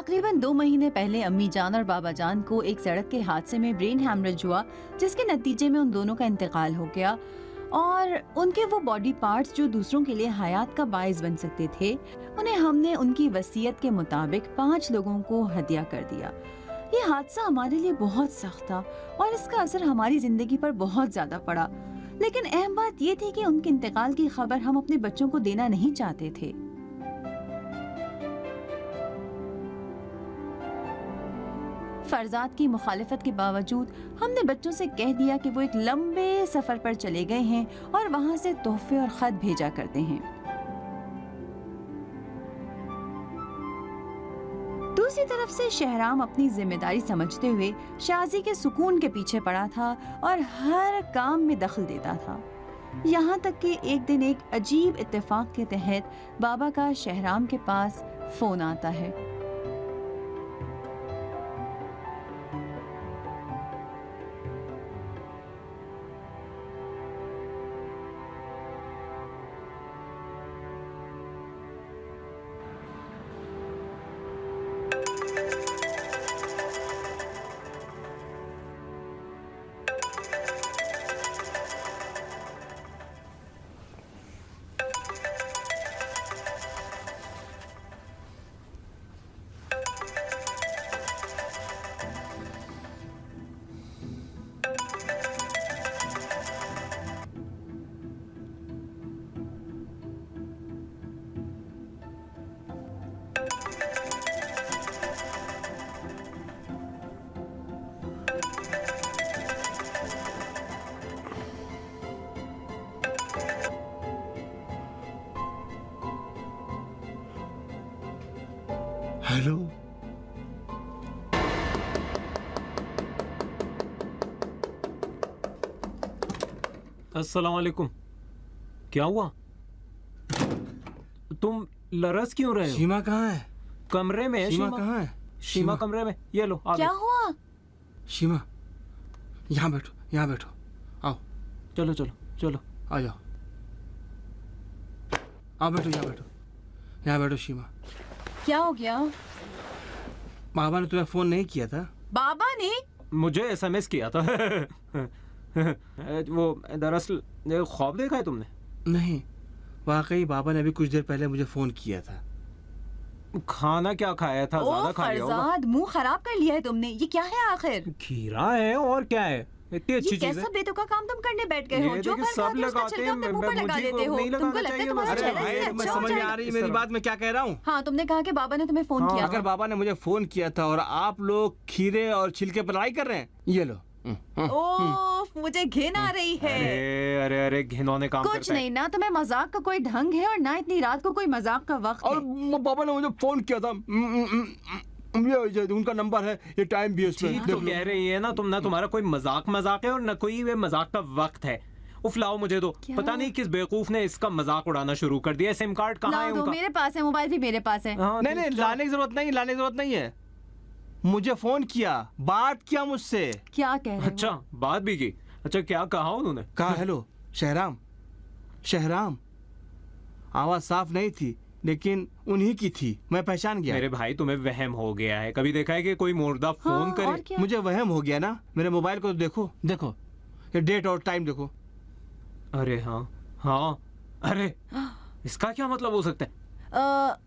तकरीबन 2 महीने पहले अम्मी जान और बाबा जान को एक सड़क के हादसे में ब्रेन हैमरेज हुआ, जिसके नतीजे में उन दोनों का इंतकाल हो गया और उनके वो बॉडी पार्ट्स जो दूसरों के लिए हयात का बाइस बन सकते थे, उन्हें हमने उनकी वसीयत के मुताबिक 5 लोगों को हदिया कर दिया। ये हादसा हमारे लिए बहुत सख्त था और इसका असर हमारी जिंदगी पर बहुत ज्यादा पड़ा, लेकिन अहम बात ये थी कि उनके इंतकाल की खबर हम अपने बच्चों को देना नहीं चाहते थे। फर्जात की मुखालिफत के बावजूद हमने बच्चों से कह दिया कि वो एक लंबे सफर पर चले गए हैं और वहां से तोहफे और खत भेजा करते हैं। दूसरी तरफ से शहराम अपनी जिम्मेदारी समझते हुए शाजी के सुकून के पीछे पड़ा था और हर काम में दखल देता था। यहाँ तक कि एक दिन एक अजीब इत्तेफाक के तहत बाबा का शहराम के पास फोन आता है। हेलो, अस्सलाम वालेकुम। क्या हुआ? तुम लरस क्यों रहे हो? शीमा कहाँ है? कमरे में है। शीमा कहाँ है? शीमा कमरे में। ये लो क्या हुआ? शीमा यहाँ बैठो, यहाँ बैठो, आओ। चलो चलो चलो आ जाओ, आओ बैठो, यहाँ बैठो, यहाँ बैठो। शीमा, क्या हो गया? बाबा ने तुम्हें फोन नहीं किया था? बाबा ने मुझे एसएमएस किया था। वो दरअसल ख्वाब देखा है तुमने? नहीं, वाकई बाबा ने अभी कुछ देर पहले मुझे फोन किया था। खाना क्या खाया था? ज्यादा खा लिया होगा। फरजाद, मुंह खराब कर लिया है तुमने। ये क्या है आखिर? खीरा है और क्या है? इतनी अच्छी चीज है। कैसा बेतुका काम तुम करने बैठ गए हो? जो फल सब खाते हो उसका लगाते छिलका हैं, अपने मुंह पर लगा देते हो। तुमको लगता है तुम्हारा चेहरा इससे तुम्हें अच्छा हो समझ में आ जाएगा? रही है मेरी बात? मैं क्या कह रहा हूँ? हाँ, तुमने कहा कि बाबा ने तुम्हें फोन किया। अगर बाबा ने मुझे फोन किया था और आप लोग खीरे और छिलके पर लड़ाई कर रहे हैं, ये लो। ओह, मुझे घिन आ रही है। अरे अरे अरे, घिनौने काम कुछ नहीं, ना तुम्हें मजाक का कोई ढंग है और ना इतनी रात को कोई मजाक का वक्त और है। बाबा ने मुझे फोन किया था। ये उनका नंबर है, ये टाइम भी है उसमें। ठीक तो कह रही है ना तुम, ना तुम्हारा कोई मजाक है और ना कोई वे मजाक का वक्त है। उफलाओ मुझे दो। पता नहीं किस बेवकूफ ने इसका मजाक उड़ाना शुरू कर दिया। सिम कार्ड कहाँ है उनका? मेरे पास है, मोबाइल भी मेरे पास है। नहीं नहीं, लाने की जरूरत नहीं है। मुझे फोन किया, बात किया मुझसे। क्या कह रहे हो? अच्छा, बात भी की। अच्छा, क्या कहा उन्होंने? कहा हेलो शहराम, शहराम। आवाज साफ नहीं थी लेकिन उन्हीं की थी, मैं पहचान गया। मेरे भाई, तुम्हें वहम हो गया है। कभी देखा है कि कोई मुर्दा फोन करे? मुझे वहम हो गया ना। मेरे मोबाइल को देखो, देखो ये डेट और टाइम देखो। अरे हाँ हाँ, अरे इसका क्या मतलब हो सकता है?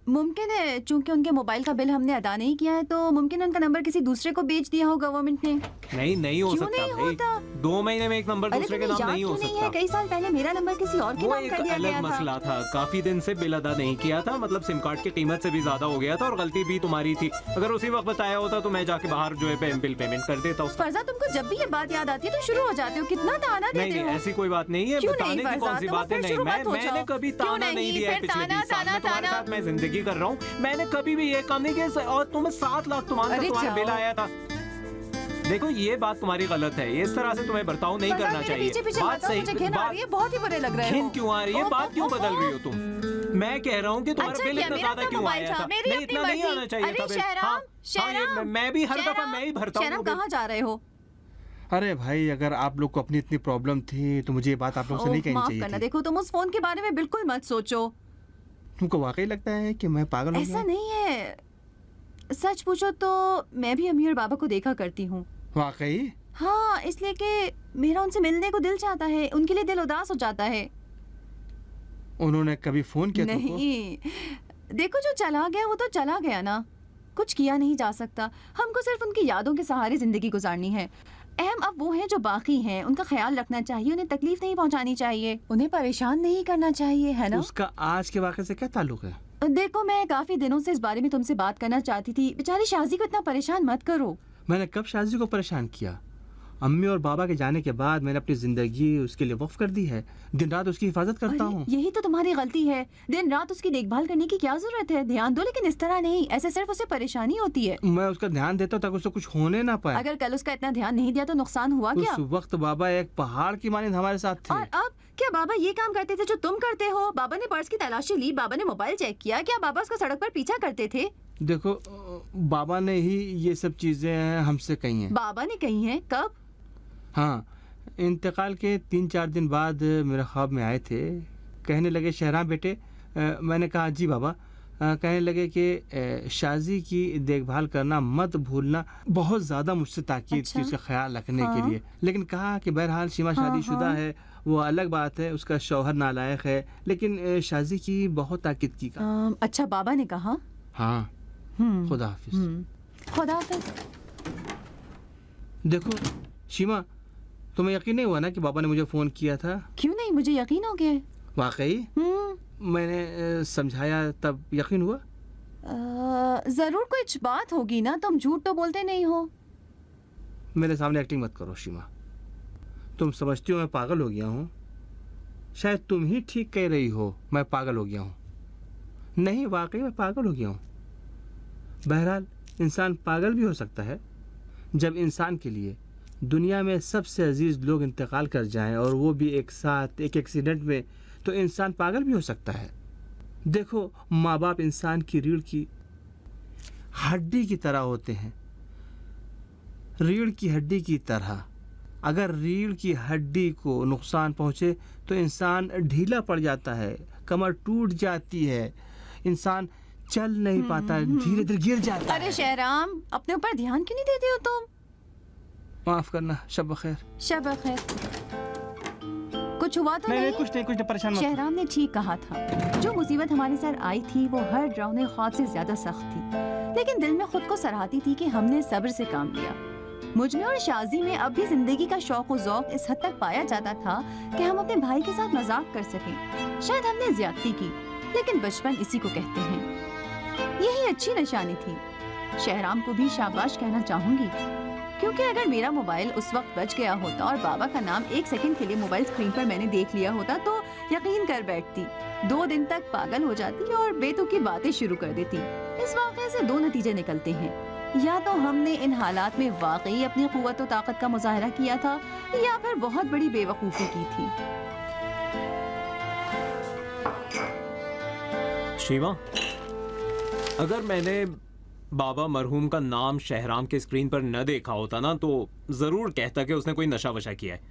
मुमकिन है चूंकि उनके मोबाइल का बिल हमने अदा नहीं किया है तो मुमकिन है उनका नंबर किसी दूसरे को बेच दिया हो गवर्नमेंट ने। नहीं हो सकता नहीं भाई। होता? 2 महीने में एक नंबर दूसरे के नाम नहीं हो सकता। कई साल पहले मेरा नंबर किसी और के वो नाम एक कर दिया अलग गया मसला था। काफी दिन से बिल अदा नहीं किया था, मतलब सिम कार्ड की कीमत से भी ज्यादा हो गया था और गलती भी तुम्हारी थी। अगर उसी वक्त बताया होता तो मैं जाके बाहर जो है बिल पेमेंट कर देता उसका। फरजा, तुमको जब भी ये बात याद आती है तो शुरू हो जाते हो, कितना ताना देते हो। ऐसी कोई बात नहीं है। बताने की कौन सी बात है? नहीं, मैंने कभी ताना नहीं दिया है। पिछले 20 साल में तुम्हारे साथ मैं जिंदगी कर रहा हूँ, मैंने कभी भी ये काम नहीं किया। और तुम्हें 7 लाख तुम्हारा बिल आया था। देखो, ये बात तुम्हारी गलत है। इस तरह से तुम्हें बर्ताव नहीं करना चाहिए। बात सही, बहुत ही बुरे लग रहे हो। घिन क्यों आ रही है? बात क्यों बदल रही हो तुम? मैं कह रहा हूँ कि तुम्हारा बिल इतना ज्यादा क्यों आया था? नहीं, इतना नहीं आना चाहिए था बिल। मैं भी हर दफा मैं ही भरता हूँ। कहाँ जा रहे हो? अरे भाई, अगर आप लोग को अपनी इतनी प्रॉब्लम थी तो मुझे ये बात आप लोग से नहीं कहनी चाहिए थी। देखो, तुम उस फोन के बारे में बिल्कुल मत सोचो। तुमको वाकई लगता है कि मैं पागल हो गया? ऐसा नहीं है। सच पूछो तो मैं भी अम्मी और बाबा को देखा करती हूँ। वाकई? हाँ, इसलिए कि मेरा उनसे मिलने को दिल चाहता है, उनके लिए दिल उदास हो जाता है। उन्होंने कभी फोन किया तुमको? नहीं, देखो जो चला गया वो तो चला गया ना, कुछ किया नहीं जा सकता। हमको सिर्फ उनकी यादों के सहारे जिंदगी गुजारनी है। अहम अब वो हैं जो बाकी हैं, उनका ख्याल रखना चाहिए, उन्हें तकलीफ नहीं पहुंचानी चाहिए, उन्हें परेशान नहीं करना चाहिए, है ना? उसका आज के वाक़े से क्या ताल्लुक है? देखो, मैं काफी दिनों से इस बारे में तुमसे बात करना चाहती थी। बेचारी शाजी को इतना परेशान मत करो। मैंने कब शाजी को परेशान किया? अम्मी और बाबा के जाने के बाद मैंने अपनी जिंदगी उसके लिए वक्फ कर दी है। दिन रात उसकी हिफाजत करता हूँ। यही तो तुम्हारी गलती है। दिन रात उसकी देखभाल करने की क्या जरूरत है? ध्यान दो, लेकिन इस तरह नहीं, ऐसे सिर्फ उसे परेशानी होती है। मैं उसका ध्यान देता हूँ ताकि उसे कुछ होने ना पाए। अगर कल उसका इतना ध्यान नहीं दिया तो नुकसान हुआ क्या? उस वक्त बाबा एक पहाड़ की मानिंद हमारे साथ थे। और अब क्या बाबा ये काम करते थे जो तुम करते हो? बाबा ने पर्स की तलाशी ली, बाबा ने मोबाइल चेक किया। क्या बाबा उसका सड़क पर पीछा करते थे? देखो, बाबा ने ही ये सब चीजें हमसे कही हैं। बाबा ने कही हैं? कब? हाँ, इंतकाल के 3-4 दिन बाद मेरे ख्वाब में आए थे। कहने लगे, शहराम बेटे। मैंने कहा जी बाबा। कहने लगे कि शाजी की देखभाल करना मत भूलना। बहुत ज़्यादा मुझसे ताकीद की उसका ख्याल रखने के लिए, लेकिन कहा कि बहरहाल सीमा शादीशुदा है, वो अलग बात है, उसका शौहर नालायक है, लेकिन शाजी की बहुत ताकीद की। अच्छा, बाबा ने कहा? हाँ। खुदा हाफिज। खुदा हाफिज। देखो शीमा, तुम्हें यकीन नहीं हुआ ना कि बाबा ने मुझे फ़ोन किया था? क्यों नहीं, मुझे यकीन हो गया। वाकई? मैंने समझाया तब यकीन हुआ? जरूर कुछ बात होगी ना, तुम झूठ तो बोलते नहीं हो। मेरे सामने एक्टिंग मत करो शीमा। तुम समझती हो मैं पागल हो गया हूँ। शायद तुम ही ठीक कह रही हो, मैं पागल हो गया हूँ। नहीं, वाकई मैं पागल हो गया हूँ। बहरहाल इंसान पागल भी हो सकता है। जब इंसान के लिए दुनिया में सबसे अजीज लोग इंतकाल कर जाएं और वो भी एक साथ एक एक्सीडेंट में, तो इंसान पागल भी हो सकता है। देखो, माँ बाप इंसान की रीढ़ की हड्डी की तरह होते हैं। रीढ़ की हड्डी की तरह। अगर रीढ़ की हड्डी को नुकसान पहुंचे तो इंसान ढीला पड़ जाता है, कमर टूट जाती है, इंसान चल नहीं पाता, धीरे धीरे गिर जाता है। अरे शहराम, अपने ऊपर ध्यान क्यों नहीं देते हो तुम? माफ करना। शब बखैर। शब बखैर। कुछ हुआ तो नहीं? कुछ नहीं, परेशान मत। शहराम ने ठीक कहा था। जो मुसीबत हमारे सर आई थी वो हर डरावने ख्वाब से ज्यादा सख्त थी, लेकिन दिल में खुद को सराहती थी कि हमने सब्र से काम लिया। मुझ में और शाजी में अब भी जिंदगी का शौक और ज़ौक़ इस हद तक पाया जाता था कि हम अपने भाई के साथ मजाक कर सकें। शायद हमने ज्यादती की, लेकिन बचपन इसी को कहते हैं। यही अच्छी निशानी थी। शहराम को भी शाबाश कहना चाहूंगी, क्योंकि अगर मेरा मोबाइल उस वक्त बच गया होता और बाबा का नाम एक सेकंड के लिए मोबाइल स्क्रीन पर मैंने देख लिया होता तो यकीन कर बैठती, 2 दिन तक पागल हो जाती और बेतुकी बातें शुरू कर देती। इस वाक़े से 2 नतीजे निकलते हैं। या तो हमने इन हालात में वाकई अपनी क़ुव्वत और ताकत का मुज़ाहरा किया था, या फिर बहुत बड़ी बेवकूफ़ी की थी। शीमा, अगर मैंने बाबा मरहूम का नाम शहराम के स्क्रीन पर न देखा होता ना, तो जरूर कहता कि उसने कोई नशा वशा किया है।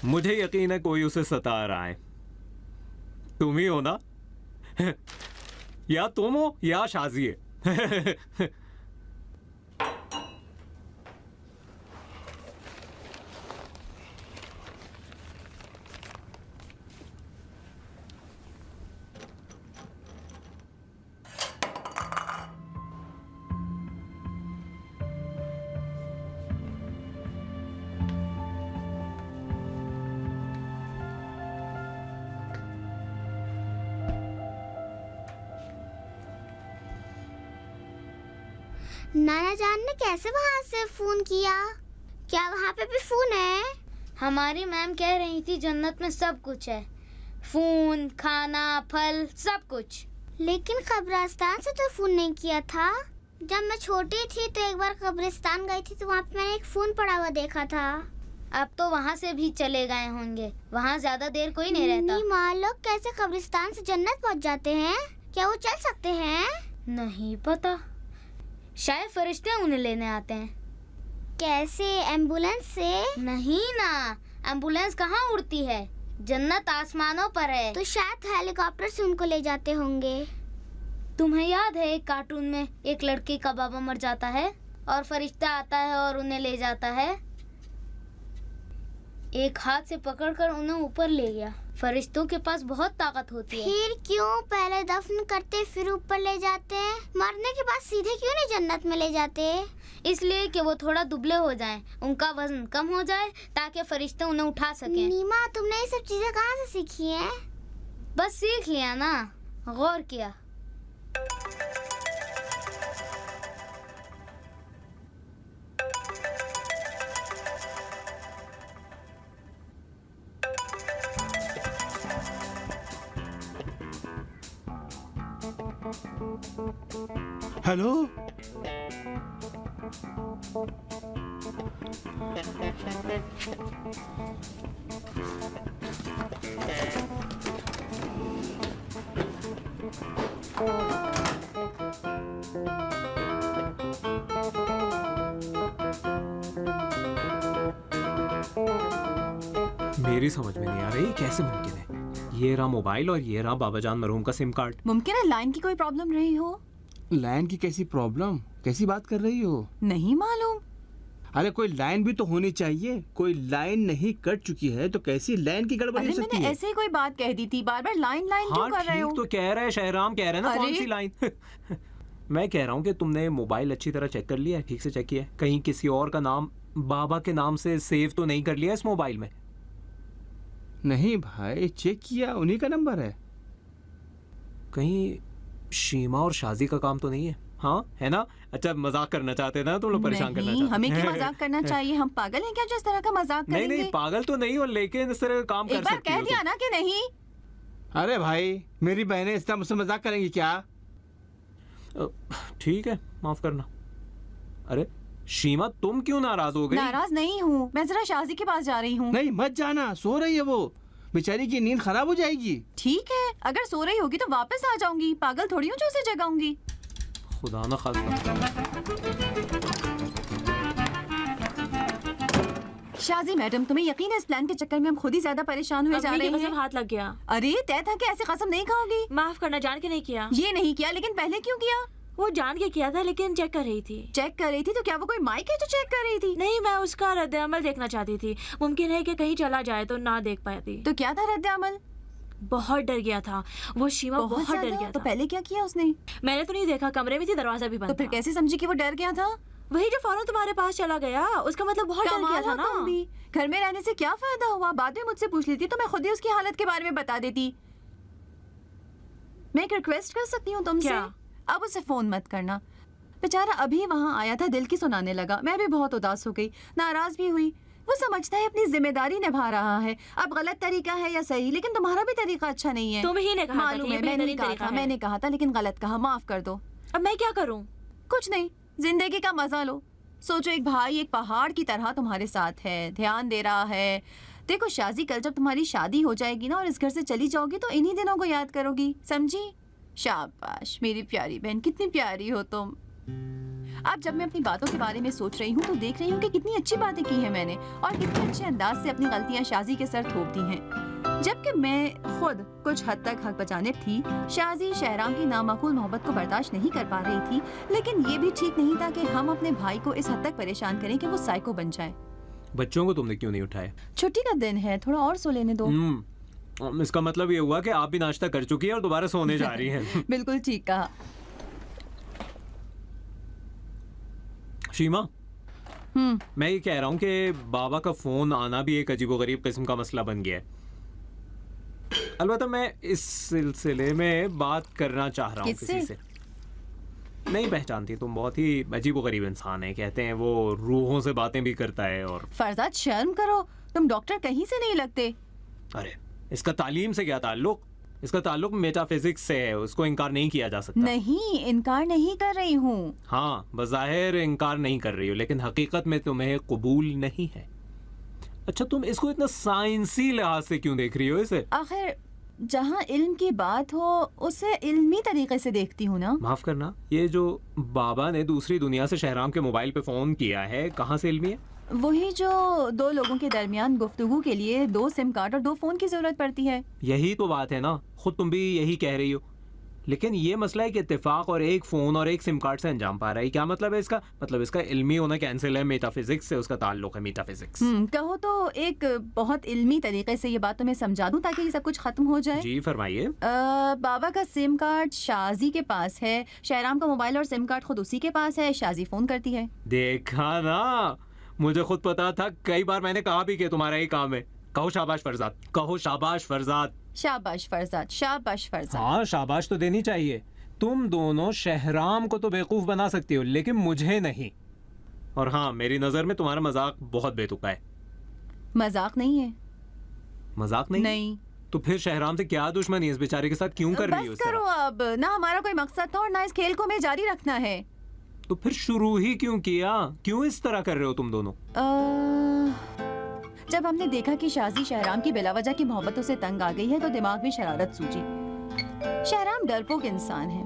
मुझे यकीन है कोई उसे सता रहा है। तुम ही हो ना? या तुम हो या शाजी है। नाना जान ने कैसे वहाँ से फोन किया? क्या वहाँ पे भी फोन है? हमारी मैम कह रही थी जन्नत में सब कुछ है, फोन, खाना, फल, सब कुछ। लेकिन कब्रिस्तान से तो फोन नहीं किया था। जब मैं छोटी थी तो एक बार कब्रिस्तान गई थी तो वहाँ पे मैंने एक फोन पड़ा हुआ देखा था। अब तो वहाँ से भी चले गए होंगे, वहाँ ज्यादा देर कोई नहीं रहता। माँ, लोग कैसे कब्रिस्तान से जन्नत पहुँच जाते हैं? क्या वो चल सकते हैं? नहीं पता, शायद फरिश्ते उन्हें लेने आते हैं। कैसे, एम्बुलेंस से? नहीं ना, एम्बुलेंस कहाँ उड़ती है, जन्नत आसमानों पर है। तो शायद हेलीकॉप्टर से उनको ले जाते होंगे। तुम्हें याद है एक कार्टून में एक लड़के का बाबा मर जाता है और फरिश्ता आता है और उन्हें ले जाता है, एक हाथ से पकड़कर उन्हें ऊपर ले गया। फरिश्तों के पास बहुत ताकत होती है। फिर क्यों पहले दफन करते फिर ऊपर ले जाते? मरने के बाद सीधे क्यों नहीं जन्नत में ले जाते? इसलिए कि वो थोड़ा दुबले हो जाएं, उनका वजन कम हो जाए ताकि फरिश्ते उन्हें उठा सकें। नीमा, तुमने ये सब चीजें कहाँ से सीखी हैं? बस सीख लिया ना, गौर किया। हेलो, मेरी समझ में नहीं आ रही कैसे मुमकिन है। ये रहा मोबाइल और ये रहा बाबाजान मरहूम का सिम कार्ड। मुमकिन है लाइन की कोई प्रॉब्लम रही हो। लाइन की कैसी प्रॉब्लम? कैसी बात कर रही हो? नहीं मालूम। अरे कोई लाइन भी तो होनी चाहिए। कोई लाइन नहीं कट चुकी है तो कैसी लाइन की गड़बड़ी हो अरे सकती मैंने है? ऐसे ही कोई बात कह दी थी, बार बार लाइन लाइन क्यों कर रहे हो? ठीक तो कह रहे हैं, शहराम कह रहे हैं ना, कौन अरे! सी लाइन? मैं कह रहा हूँ कि तुमने मोबाइल अच्छी तरह चेक कर लिया है, ठीक से चेक किया है? कहीं किसी और का नाम बाबा के नाम से सेव तो नहीं कर लिया इस मोबाइल में? नहीं भाई, चेक किया, उन्हीं का नंबर है। कहीं शीमा और शाजी का काम तो नहीं है? हाँ है ना? अच्छा मजाक करना चाहते ना तुम लोग, परेशान करना नहीं, चाहते? हमें क्यों मजाक करना चाहिए? हम पागल हैं क्या जो इस तरह का मजाक नहीं करेंगे? नहीं पागल तो नहीं हो, लेकिन इस तरह का काम एक कर बार सकती कह हो दिया तुम। ना कि नहीं। अरे भाई, मेरी बहनें इस तरह मुझसे मजाक करेंगी क्या? ठीक है, माफ करना। अरे शीमा, तुम क्यों नाराज हो गई? नाराज नहीं हूँ, मैं जरा शाजी के पास जा रही हूँ। नहीं मत जाना, सो रही है वो, बेचारी की नींद खराब हो जाएगी। ठीक है, अगर सो रही होगी तो वापस आ जाऊंगी, पागल थोड़ी हूँ जो उसे जगाऊंगी। खुदा ना खास्ता। शाजी मैडम, तुम्हें यकीन है इस प्लान के चक्कर में हम खुद ही ज्यादा परेशान हुए जा अम्मी रहे की कसम हैं? हाथ लग गया। अरे तय था कि ऐसे कसम नहीं खाओगी। माफ करना, जान के नहीं किया। ये नहीं किया, लेकिन पहले क्यों किया? वो जान के किया था लेकिन चेक कर रही थी। चेक कर रही थी तो क्या वो कोई माइक है जो चेक कर रही थी? नहीं, मैं उसका रद्द-ए-अमल देखना चाहती थी। मुमकिन है कि कहीं चला जाए तो ना देख पाती। तो क्या था रद्द अमल? बहुत डर गया था वो, शीमा बहुत डर ज्यादा? गया तो था। पहले क्या किया उसने? मैंने तो नहीं देखा, कमरे में थी, दरवाजा भी तो बंद फिर था। कैसे समझी कि वो डर गया था? वही जो फौरन तुम्हारे पास चला गया, उसका मतलब बहुत डर गया कमाल था हो ना। तुम भी। घर में रहने से क्या फायदा हुआ? बाद में मुझसे पूछ लेती तो मैं खुद ही उसकी हालत के बारे में बता देती। मैं एक रिक्वेस्ट कर सकती हूँ तुमसे? क्या? अब उसे फोन मत करना। बेचारा अभी वहाँ आया था, दिल की सुनाने लगा। मैं भी बहुत उदास हो गई, नाराज भी हुई। वो समझता है अपनी जिम्मेदारी निभा रहा है। अब गलत तरीका है या सही, लेकिन तुम्हारा भी तरीका अच्छा नहीं है। तुम ही ने कहा था मालूम कि ये है, मैंने बेहतरीन कहा तरीका था, है। मैंने कहा था, लेकिन गलत कहा, माफ कर दो। अब मैं क्या करूं? कुछ नहीं, जिंदगी का मजा लो। सोचो एक भाई एक पहाड़ की तरह तुम्हारे साथ है, ध्यान दे रहा है। देखो शाजी, कल जब तुम्हारी शादी हो जाएगी ना और इस घर से चली जाओगी तो इन्हीं दिनों को याद करोगी, समझी? शाबाश मेरी प्यारी बहन, कितनी प्यारी हो तुम। अब जब मैं अपनी बातों के बारे में सोच रही हूँ तो देख रही हूँ कि कितनी अच्छी बातें की हैं मैंने और कितने अच्छे अंदाज से अपनी गलतियाँ शाजी के सर थोप दी हैं। जबकि मैं खुद कुछ हद तक हक बजानिब थी। शाजी शहराम की नामाकूल मोहब्बत को बर्दाश्त नहीं कर पा रही थी, लेकिन ये भी ठीक नहीं था कि हम अपने भाई को इस हद तक परेशान करें कि वो साइको बन जाए। बच्चों को तुमने क्यों नहीं उठाया? छुट्टी का दिन है, थोड़ा और सो लेने दो। इसका मतलब ये हुआ कि आप भी नाश्ता कर चुकी है और दोबारा सोने जा रही हैं। बिल्कुल ठीक कहा। शीमा, मैं ये कह रहा हूँ कि बाबा का फोन आना भी एक अजीबोगरीब किस्म का मसला बन गया है। अलबत्ता मैं इस सिलसिले में बात करना चाह रहा हूँ किसी से। नहीं पहचानती, तुम बहुत ही अजीबोगरीब इंसान है। कहते हैं वो रूहों से बातें भी करता है। और फरजाद शर्म करो, तुम डॉक्टर कहीं से नहीं लगते। अरे इसका तालीम से क्या ताल्लुक? इसका ताल्लुक मेटाफिजिक्स से है, उसको इनकार नहीं किया जा सकता। नहीं, इनकार नहीं कर रही हूँ। हाँ, बज़ाहिर इनकार नहीं कर रही हो, लेकिन हकीकत में तुम्हें कबूल नहीं है। अच्छा, तुम इसको इतना साइंसी लिहाज से क्यों देख रही हो इसे? आखिर जहाँ इल्म की बात हो उसे इल्मी तरीके से देखती हूँ ना। माफ करना, ये जो बाबा ने दूसरी दुनिया से शहराम के मोबाइल पे फोन किया है, कहाँ से इल्मी है? वही जो दो लोगों के दरमियान गुफ्तगू के लिए 2 सिम कार्ड और 2 फोन की जरूरत पड़ती है। यही तो बात है ना, खुद तुम भी यही कह रही हो। लेकिन ये मसला है कि इत्तेफाक और एक फ़ोन और एक सिम कार्ड से अंजाम पा रहा है। क्या मतलब है इसका? मतलब इसका इल्मी होना कैंसिल है, मेटाफिजिक्स से उसका ताल्लुक है, मेटाफिजिक्स। कहो तो एक बहुत इल्मी तरीके से ये बात तुम्हें समझा दूं ताकि ये सब कुछ खत्म हो जाए। जी फरमाइए। बाबा का सिम कार्ड शाजी के पास है, शहराम का मोबाइल और सिम कार्ड खुद उसी के पास है। शाजी फोन करती है। देखा ना, मुझे खुद पता था, कई बार मैंने कहा भी कि तुम्हारा ही काम है। कहो शाबाश फरजाद, कहो शाबाश फरजाद। शाबाश फरजाद, शाबाश फरजाद। हाँ शाबाश तो देनी चाहिए। तुम दोनों शहराम को तो बेवकूफ बना सकती हो लेकिन मुझे नहीं। और हाँ, मेरी नजर में तुम्हारा मजाक बहुत बेतुका है। मजाक नहीं है। मजाक नहीं? नहीं। तो फिर शहराम से क्या दुश्मनी इस बेचारे के साथ क्यों कर रही हो? बस करो अब, ना हमारा कोई मकसद था और ना इस खेल को हमें जारी रखना है। तो फिर शुरू ही क्यों किया? क्यों इस तरह कर रहे हो तुम दोनों? जब हमने देखा कि शाजी शहराम की बिलावजह की मोहब्बतों से तंग आ गई है तो दिमाग में शरारत सूझी। शहराम डरपोक इंसान है।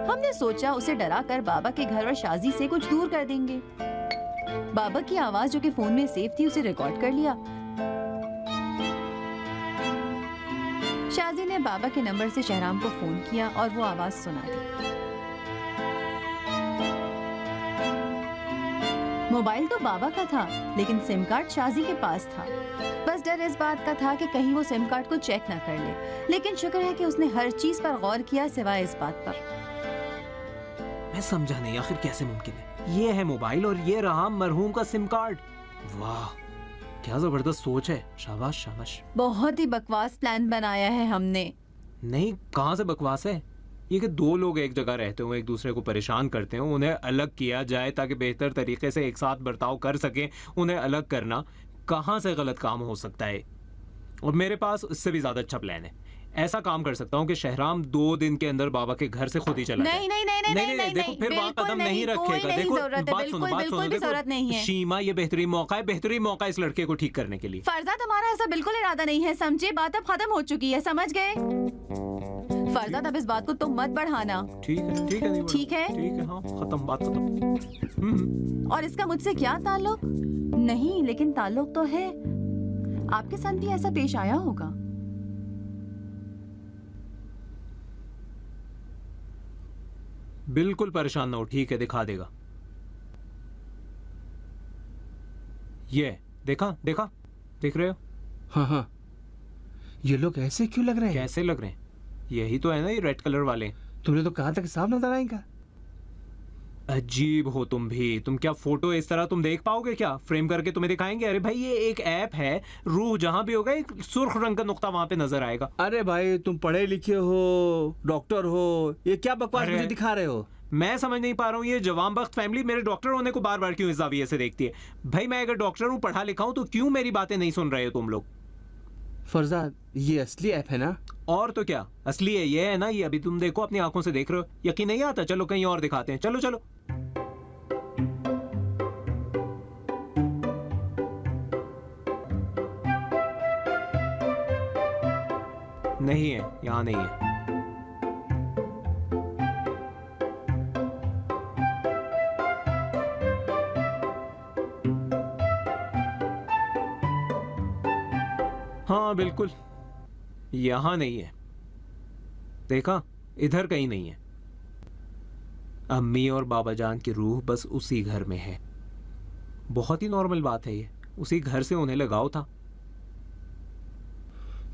हमने सोचा उसे डरा कर बाबा के घर और शाजी से कुछ दूर कर देंगे। बाबा की आवाज जो कि फोन में सेव थी उसे रिकॉर्ड कर लिया। शाजी ने बाबा के नंबर से शहराम को फोन किया और वो आवाज सुना दी। मोबाइल तो बाबा का था लेकिन सिम कार्ड शाजी के पास था। बस डर इस बात का था कि कहीं वो सिम कार्ड को चेक ना कर ले। लेकिन शुक्र है कि उसने हर चीज पर गौर किया सिवाय इस बात पर। मैं समझा नहीं, आखिर कैसे मुमकिन है? ये है मोबाइल और ये रहा मरहूम का सिम कार्ड। वाह, क्या जबरदस्त सोच है। शाबाश शाबाश। बहुत ही बकवास प्लान बनाया है हमने। नहीं, कहाँ से बकवास है? ये कि दो लोग एक जगह रहते हो, एक दूसरे को परेशान करते हो, उन्हें अलग किया जाए ताकि बेहतर तरीके से एक साथ बर्ताव कर सके। उन्हें अलग करना कहाँ से गलत काम हो सकता है? और मेरे पास इससे भी ज्यादा अच्छा प्लान है। ऐसा काम कर सकता हूँ कि शहराम 2 दिन के अंदर बाबा के घर से खुद ही चला जाए। नहीं नहीं नहीं नहीं नहीं देखो फिर वहाँ कदम नहीं रखेगा। देखो बात सुनो, बिल्कुल भी जरूरत नहीं है। शीमा, ये बेहतरीन मौका है, बेहतरीन मौका इस लड़के को ठीक करने के लिए। फरजाद, हमारा ऐसा बिल्कुल इरादा नहीं है, समझे? बात अब खत्म हो चुकी है, समझ गए? फरजाद, अब इस बात को तुम मत बढ़ाना। ठीक है, ठीक है, नहीं ठीक है, ठीक है, हाँ, खत्म, बात खत्म। और इसका मुझसे क्या ताल्लुक? नहीं, लेकिन ताल्लुक तो है। आपके साथ भी ऐसा पेश आया होगा। बिल्कुल परेशान ना हो, ठीक है, दिखा देगा। ये देखा देखा, देख रहे हो? हाँ हाँ, ये लोग ऐसे क्यों लग रहे हैं? कैसे लग रहे हैं? यही तो है ना, ये रेड कलर वाले। तुमने तो कहा था कि साफ नजर आएगा। अजीब हो तुम भी। तुम क्या फोटो इस तरह तुम देख पाओगे क्या? फ्रेम करके तुम्हें दिखाएंगे? अरे भाई, ये एक ऐप है, रूह जहां भी होगा एक सुर्ख रंग का नुक्ता वहां पे नजर आएगा। अरे भाई, तुम पढ़े लिखे हो, डॉक्टर हो, ये क्या बकवास मुझे दिखा रहे हो? मैं समझ नहीं पा रहा हूँ, ये जवान बख्त फैमिली मेरे डॉक्टर होने को बार बार क्यों इस जाविये से देखती है? भाई, मैं अगर डॉक्टर हूँ, पढ़ा लिखा हूँ, तो क्यों मेरी बातें नहीं सुन रहे हो तुम लोग? फरजाद, ये असली ऐप है ना? और तो क्या, असली है, ये है ना। ये अभी तुम देखो, अपनी आंखों से देख रहे हो, यकीन नहीं आता? चलो कहीं और दिखाते हैं, चलो चलो। नहीं है, यहाँ नहीं है। हाँ बिल्कुल, यहां नहीं है। देखा, इधर कहीं नहीं है। अम्मी और बाबा जान की रूह बस उसी घर में है। बहुत ही नॉर्मल बात है ये, उसी घर से उन्हें लगाव था।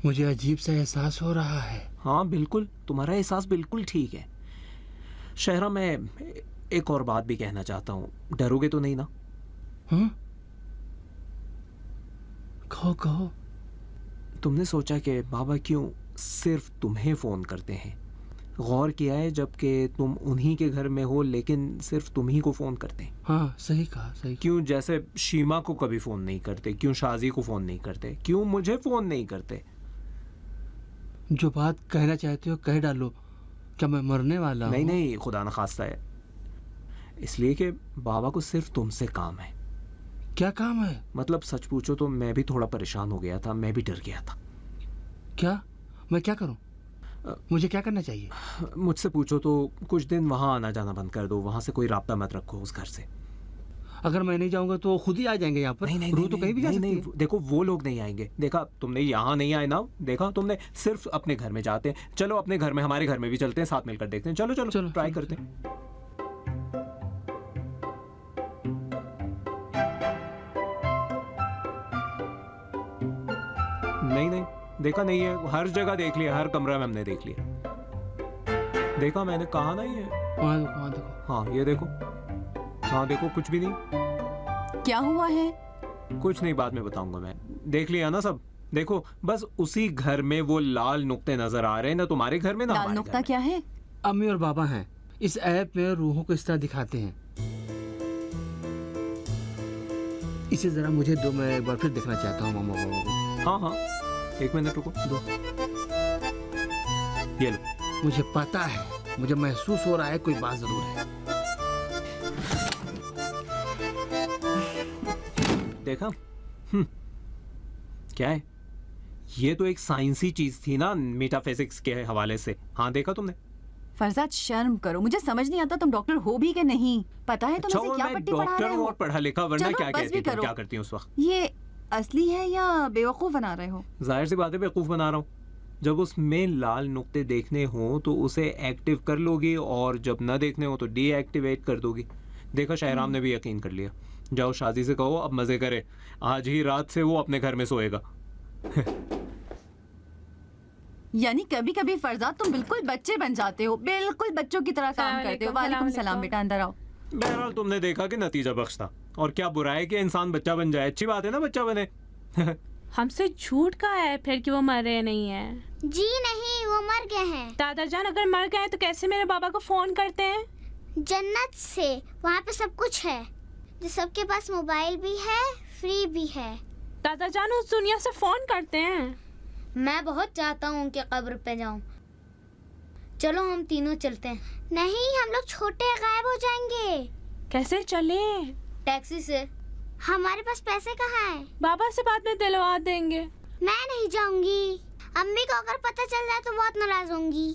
मुझे अजीब सा एहसास हो रहा है। हाँ बिल्कुल, तुम्हारा एहसास बिल्कुल ठीक है। शहरा, मैं एक और बात भी कहना चाहता हूँ। डरोगे तो नहीं ना? हाँ, कहो कहो। तुमने सोचा कि बाबा क्यों सिर्फ तुम्हें फोन करते हैं? गौर किया है जबकि तुम उन्हीं के घर में हो लेकिन सिर्फ तुम ही को फोन करते हैं? हाँ, सही कहा, सही। क्यों जैसे शीमा को कभी फोन नहीं करते? क्यों शाजी को फोन नहीं करते? क्यों मुझे फोन नहीं करते? जो बात कहना चाहते हो कह डालो। क्या मैं मरने वाला हूँ? नहीं नहीं, खुदा न खास्ता है। इसलिए कि बाबा को सिर्फ तुमसे काम है। क्या काम है? मतलब सच पूछो तो मैं भी थोड़ा परेशान हो गया था, मैं भी डर गया था। क्या? मैं क्या करूं? मुझे क्या करना चाहिए? मुझसे पूछो तो कुछ दिन वहां आना जाना बंद कर दो, वहां से कोई राब्ता मत रखो उस घर से। अगर मैं नहीं जाऊंगा तो खुद ही आ जाएंगे यहाँ पर। रूह तो कहीं भी जा सकती है। देखो वो लोग नहीं आएंगे। देखा तुमने यहाँ नहीं आए ना, देखा तुमने सिर्फ अपने घर में जाते हैं। चलो अपने घर में, हमारे घर में भी चलते हैं, साथ मिलकर देखते हैं। चलो चलो चलो ट्राई करते हैं। नहीं नहीं देखा नहीं है, हर जगह देख लिया, हर कमरा में हमने देख लिया। देखा मैंने कहा नहीं है। वहाँ देखो। हाँ ये देखो, हाँ देखो कुछ भी नहीं। क्या हुआ है? कुछ नहीं, बाद में बताऊंगा मैं। देख लिया ना सब। देखो बस उसी घर में वो लाल नुक्ते नजर आ रहे हैं ना, तुम्हारे घर में ना लाल हमारे नुक्ता घर में। क्या है? अम्मी और बाबा हैं, इस ऐप में रूहों को इस तरह दिखाते हैं। इसे जरा मुझे दो, मैं एक बार फिर देखना चाहता हूँ मामा बाबा को। हाँ हाँ एक मिनट रुको, दो ये लो। मुझे पता है, मुझे महसूस हो रहा है कोई बात जरूर है। देखा? क्या है ये? तो एक साइंसी चीज थी ना, मेटाफिजिक्स के हवाले से। हाँ देखा तुमने? फरजाद शर्म करो, मुझे समझ नहीं आता तुम डॉक्टर हो भी कि नहीं। पता है तुम अच्छा ऐसे क्या मैं पट्टी पढ़ा डॉक्टर रहे हूँ हो? और पढ़ा लिखा, वरना चलो, क्या बस कहती भी तुम, करो। क्या करती हूँ उस वक्त? ये असली है या बेवकूफ बना रहे हो? जाहिर सी बात है बेवकूफ बना रहा हूँ। जब उसमें लाल नुक्ते देखने हो तो उसे एक्टिव कर लोगी, और जब न देखने हो तो डीएक्टिवेट कर दोगी। देखो शहराम ने भी यकीन कर लिया। जाओ शादी से कहो अब मजे करे, आज ही रात से वो अपने घर में सोएगा। यानी कभी कभी फरजाद तुम बिल्कुल बच्चे बन जाते हो, बिल्कुल बच्चों की तरह काम करते हो। वालेकुम सलाम बेटा, अंदर आओ। बहरहाल तुमने देखा कि नतीजा बख्श था, और क्या बुरा है कि इंसान बच्चा बन जाए? अच्छी बात है ना बच्चा बने। हमसे झूठ का है फिर कि वो मरे नहीं है। जी नहीं, वो मर गए हैं। दादाजान अगर मर गए तो कैसे मेरे बाबा को फोन करते हैं? जन्नत से, वहाँ पे सब कुछ है। जो सबके पास मोबाइल भी है, फ्री भी है। दादाजान उस दुनिया से फोन करते हैं। मैं बहुत चाहता हूँ कि कब्र पे जाऊँ। चलो हम तीनों चलते हैं। नहीं, हम लोग छोटे गायब हो जाएंगे। कैसे चले? टैक्सी से। हमारे पास पैसे कहाँ हैं? बाबा से बाद में दिलवा देंगे। मैं नहीं जाऊंगी। अम्मी को अगर पता चल जाए तो बहुत नाराज होंगी।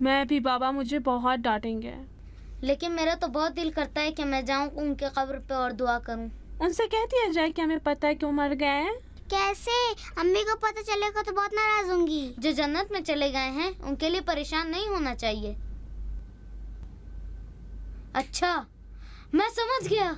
मैं भी, बाबा मुझे बहुत डांटेंगे। लेकिन मेरा तो बहुत दिल करता है कि मैं जाऊँ उनके कब्र पे और दुआ करूँ। उनसे कह दिया जाए कि हमें पता है कि वो मर गए हैं। कैसे? अम्मी को पता चलेगा तो बहुत नाराज होंगी। जो जन्नत में चले गए हैं उनके लिए परेशान नहीं होना चाहिए। अच्छा मैं समझ गया।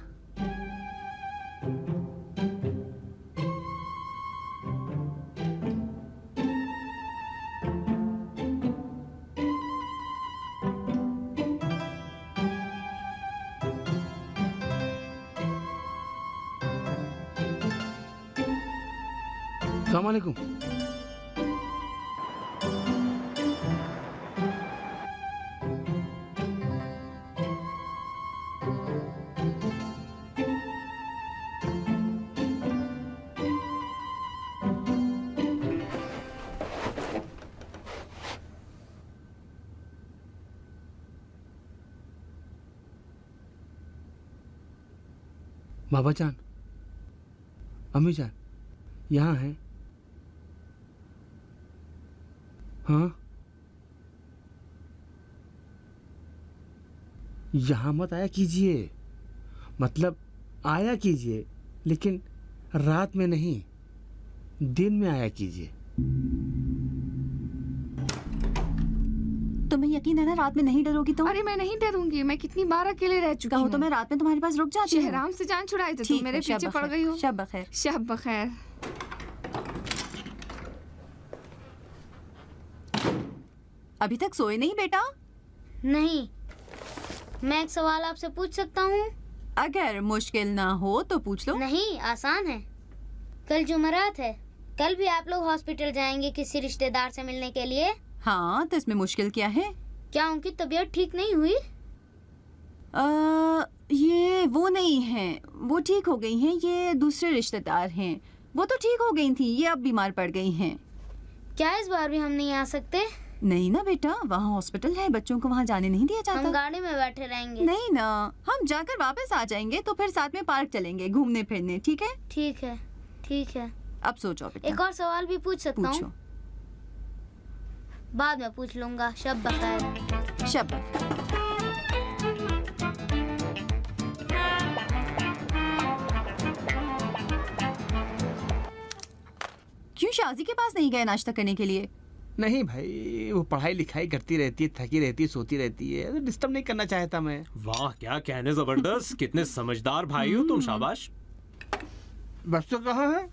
अस्सलाम वालेकुम। बाबा जान, अम्मी जान यहाँ हैं। हाँ, यहाँ मत आया कीजिए, मतलब आया कीजिए, लेकिन रात में नहीं, दिन में आया कीजिए। तुम्हें यकीन है ना रात में नहीं डरोगी तुम? अरे मैं नहीं डरूंगी, मैं कितनी बार अकेले रह चुकी कहो हूँ। तो मैं रात में तुम्हारे पास रुक जाती हूँ। शहराम से जान छुड़ाए थे, ठीक तुम मेरे है, शब पीछे पड़ बखैर, गई हो। शब बखैर। शब बखैर। अभी तक सोए नहीं बेटा? नहीं, मैं एक सवाल आपसे पूछ सकता हूँ? अगर मुश्किल ना हो तो पूछ लो। नहीं, आसान है। कल जुमेरात है, कल भी आप लोग हॉस्पिटल जाएंगे किसी रिश्तेदार से मिलने के लिए। हाँ, तो इसमें मुश्किल क्या है? क्या उनकी तबीयत ठीक नहीं हुई? ये वो नहीं है, वो ठीक हो गई हैं। ये दूसरे रिश्तेदार हैं। वो तो ठीक हो गई थी, ये अब बीमार पड़ गई हैं। क्या इस बार भी हम नहीं आ सकते? नहीं ना बेटा, वहाँ हॉस्पिटल है, बच्चों को वहाँ जाने नहीं दिया हम जाता। गाड़ी में बैठे रहेंगे। नहीं ना, हम जाकर वापस आ जाएंगे तो फिर साथ में पार्क चलेंगे घूमने फिरने। ठीक है? ठीक है, ठीक है। अब सोचो बेटा। एक और सवाल भी पूछ सकता पूछो। हूँ? बाद में पूछ लूंगा। शब बखैर। शब बखैर। शाजी के पास नहीं गए नाश्ता करने के लिए? नहीं भाई, वो पढ़ाई लिखाई करती रहती है, थकी रहती है, सोती रहती है, डिस्टर्ब नहीं करना चाहता मैं। वाह क्या कहने, जबरदस्त। कितने समझदार भाई हो तुम, शाबाश। बच्चों कहाँ है?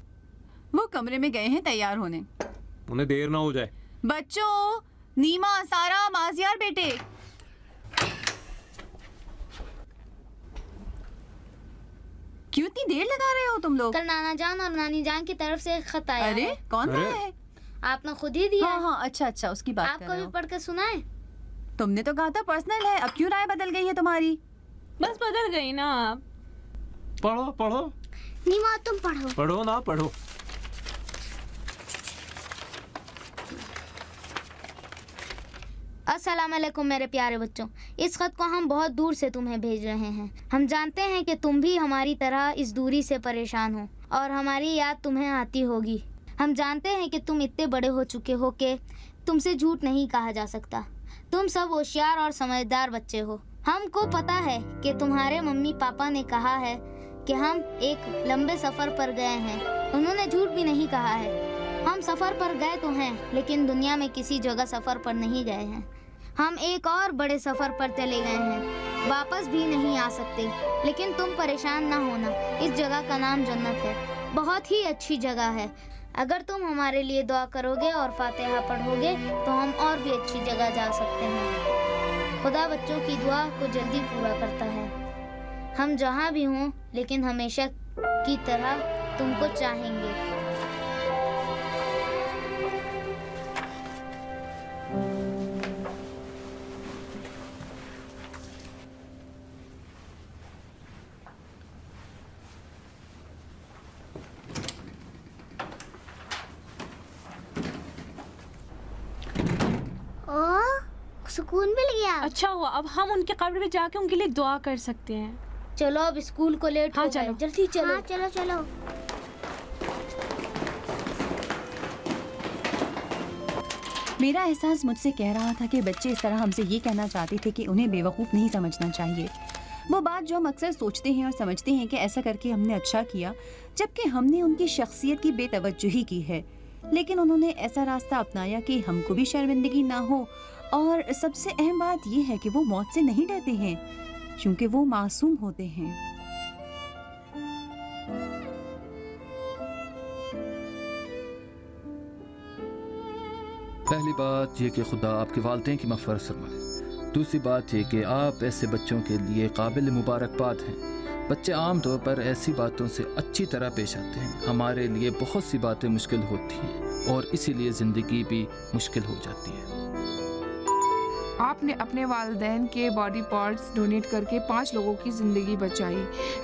वो कमरे में गए हैं तैयार होने। उन्हें देर ना हो जाए। बच्चों, नीमा, सारा, माजियार बेटे। क्यों इतनी देर लगा रहे हो तुम लोग? कल नाना जान और नानी जान की तरफ से एक खत आया अरे है। कौन अरे। रहा है? आपने खुद ही दिया। हाँ हाँ, अच्छा अच्छा, उसकी बात कर आपको रहे भी हो। पढ़ के सुनाए? तुमने तो कहा था पर्सनल है, अब क्यों राय बदल गई है तुम्हारी? बस बदल गई ना आप। पढ़ो पढ़ो नीमा तुम पढ़ो। पढ़ो ना पढ़ो। अस्सलाम वालेकुम मेरे प्यारे बच्चों, इस खत को हम बहुत दूर से तुम्हें भेज रहे हैं। हम जानते हैं कि तुम भी हमारी तरह इस दूरी से परेशान हो और हमारी याद तुम्हें आती होगी। हम जानते हैं कि तुम इतने बड़े हो चुके हो कि तुमसे झूठ नहीं कहा जा सकता। तुम सब होशियार और समझदार बच्चे हो। हमको पता है कि तुम्हारे मम्मी पापा ने कहा है कि हम एक लंबे सफ़र पर गए हैं। उन्होंने झूठ भी नहीं कहा है। हम सफ़र पर गए तो हैं, लेकिन दुनिया में किसी जगह सफ़र पर नहीं गए हैं। हम एक और बड़े सफ़र पर चले गए हैं, वापस भी नहीं आ सकते। लेकिन तुम परेशान ना होना, इस जगह का नाम जन्नत है। बहुत ही अच्छी जगह है। अगर तुम हमारे लिए दुआ करोगे और फातिहा पढ़ोगे तो हम और भी अच्छी जगह जा सकते हैं। खुदा बच्चों की दुआ को जल्दी पूरा करता है। हम जहाँ भी हों, लेकिन हमेशा की तरह तुमको चाहेंगे। सुकून मिल गया। अच्छा हुआ, अब हम उनके कब्र पे जाके उनके लिए दुआ कर सकते हैं। चलो अब स्कूल को लेट हाँ, हो गए, चलो। जल्दी चलो। हाँ चलो चलो। मेरा एहसास मुझसे कह रहा था कि बच्चे इस तरह हमसे ये कहना चाहते थे कि उन्हें बेवकूफ़ नहीं समझना चाहिए। वो बात जो हम अक्सर सोचते हैं और समझते हैं कि ऐसा करके हमने अच्छा किया, जबकि हमने उनकी शख्सियत की बेतवज्जुही की है। लेकिन उन्होंने ऐसा रास्ता अपनाया कि हमको भी शर्मिंदगी ना हो, और सबसे अहम बात यह है कि वो मौत से नहीं डरते हैं, क्योंकि वो मासूम होते हैं। पहली बात ये कि खुदा आपके वालिदैन की मग़फ़िरत फरमाए। दूसरी बात ये कि आप ऐसे बच्चों के लिए काबिल मुबारकबाद हैं। बच्चे आम तौर पर ऐसी बातों से अच्छी तरह पेश आते हैं। हमारे लिए बहुत सी बातें मुश्किल होती हैं और इसीलिए ज़िंदगी भी मुश्किल हो जाती है। आपने अपने वालिदैन के बॉडी पार्ट्स डोनेट करके 5 लोगों की ज़िंदगी बचाई।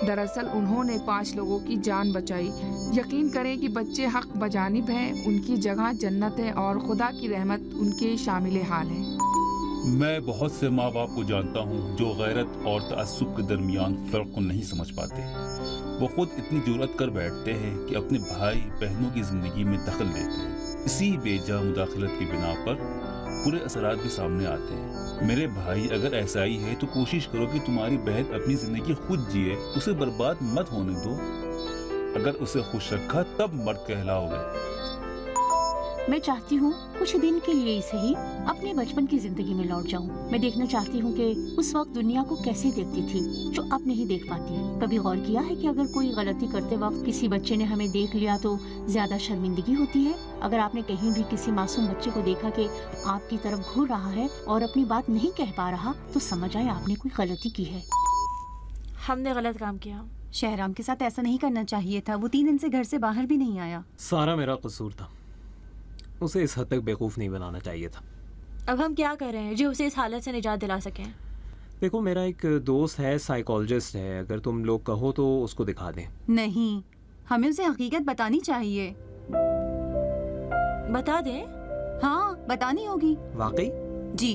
दरअसल उन्होंने 5 लोगों की जान बचाई। यकीन करें कि बच्चे हक बजानिब हैं, उनकी जगह जन्नत है और खुदा की रहमत उनके शामिल हाल है। मैं बहुत से माँ बाप को जानता हूँ जो गैरत और तअस्सुब के दरमियान फ़र्क को नहीं समझ पाते। वो खुद इतनी जुर्रत कर बैठते हैं कि अपने भाई बहनों की ज़िंदगी में दखल देते हैं। इसी बेजा मुदाखलत की बिना पर बुरे असरात भी सामने आते हैं। मेरे भाई, अगर ऐसा ही है तो कोशिश करो कि तुम्हारी बहन अपनी ज़िंदगी खुद जिए, उसे बर्बाद मत होने दो। अगर उसे खुश रखा तब मर्द कहलाओगे। मैं चाहती हूँ कुछ दिन के लिए ही सही अपने बचपन की जिंदगी में लौट जाऊँ। मैं देखना चाहती हूँ कि उस वक्त दुनिया को कैसे देखती थी, जो अब नहीं देख पाती। कभी गौर किया है कि अगर कोई गलती करते वक्त किसी बच्चे ने हमें देख लिया तो ज्यादा शर्मिंदगी होती है? अगर आपने कहीं भी किसी मासूम बच्चे को देखा कि आपकी तरफ घूर रहा है और अपनी बात नहीं कह पा रहा, तो समझ आए आपने कोई गलती की है। हमने गलत काम किया। शहराम के साथ ऐसा नहीं करना चाहिए था। वो 3 दिन से घर से बाहर भी नहीं आया। सारा मेरा कसूर था। उसे इस हद तक बेवकूफ़ नहीं बनाना चाहिए था। अब हम क्या कर रहे हैं जो उसे इस हालत से निजात दिला सकें? देखो, मेरा एक दोस्त है, साइकोलॉजिस्ट है। अगर तुम लोग कहो तो उसको दिखा दें। नहीं, हमें उसे हकीकत बतानी चाहिए। बता दें? हाँ, बतानी होगी। वाकई? जी।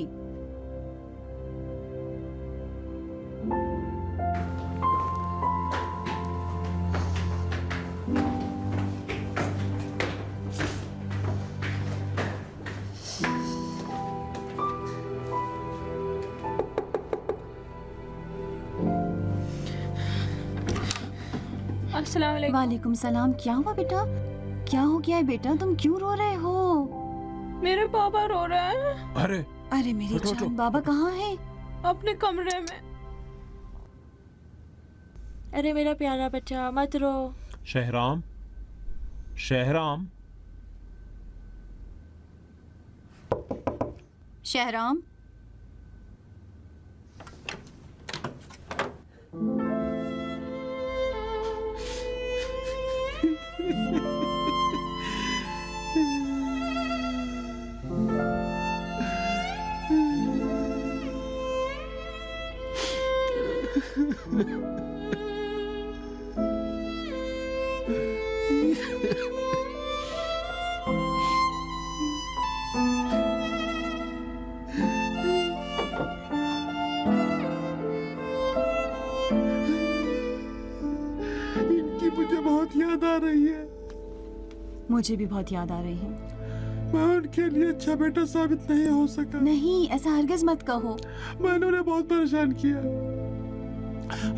अस्सलाम वालेकुम। वालेकुम सलाम। क्या हुआ बेटा? क्या हो गया है बेटा, तुम क्यों रो रहे हो? मेरे पापा रो रहे हैं। अरे अरे मेरी जान, बाबा कहाँ है? अपने कमरे में। अरे मेरा प्यारा बच्चा मत रो। शहराम, शहराम, शहराम, इनकी मुझे बहुत याद आ रही है। मुझे भी बहुत याद आ रही है। मैं उनके लिए अच्छा बेटा साबित नहीं हो सका। नहीं, ऐसा हरगिज मत कहो। मैंने उन्हें बहुत परेशान किया।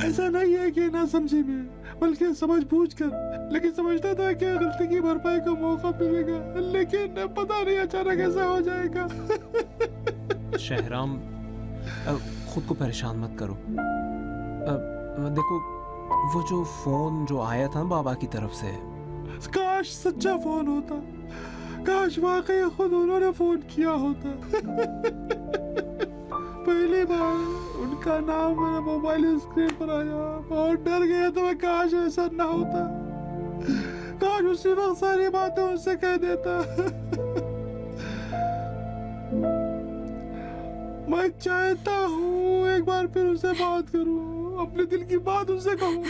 ऐसा नहीं है कि ना समझी में, बल्कि समझ बूझ कर। लेकिन समझता था कि गलती की भरपाई का मौका मिलेगा, लेकिन पता नहीं अचानक ऐसा हो जाएगा। शहराम, खुद को परेशान मत करो। देखो, वो जो फोन जो आया था ना बाबा की तरफ से, काश सच्चा फोन होता, काश वाकई खुद उन्होंने फोन किया होता। पहली बार उनका नाम मेरे मोबाइल स्क्रीन पर आया, बहुत डर गया तो मैं काश ऐसा ना होता, काश उसी वक्त सारी बातें उनसे कह देता। मैं चाहता हूँ एक बार फिर उनसे बात करूँ, अपने दिल की बात उनसे कहूँ।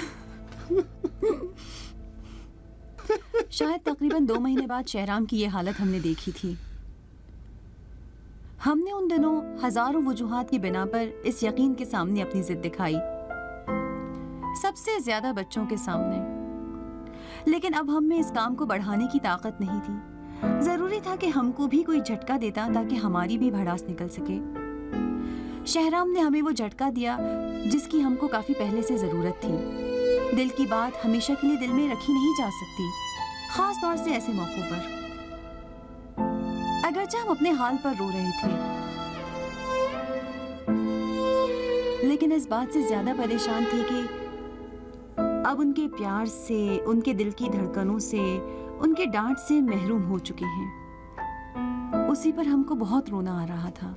शायद तकरीबन 2 महीने बाद शहराम की ये हालत हमने देखी थी। हमने उन दिनों हजारों वजूहात की बिना पर इस यकीन के सामने अपनी जिद दिखाई, सबसे ज्यादा बच्चों के सामने। लेकिन अब हम में इस काम को बढ़ाने की ताकत नहीं थी। जरूरी था कि हमको भी कोई झटका देता ताकि हमारी भी भड़ास निकल सके। शहराम ने हमें वो झटका दिया जिसकी हमको काफी पहले से जरूरत थी। दिल की बात हमेशा के लिए दिल में रखी नहीं जा सकती, खास तौर से ऐसे मौकों पर। अगरचे हम अपने हाल पर रो रहे थे, लेकिन इस बात से ज्यादा परेशान थे कि अब उनके प्यार से, उनके दिल की धड़कनों से, उनके डांट से महरूम हो चुके हैं। उसी पर हमको बहुत रोना आ रहा था।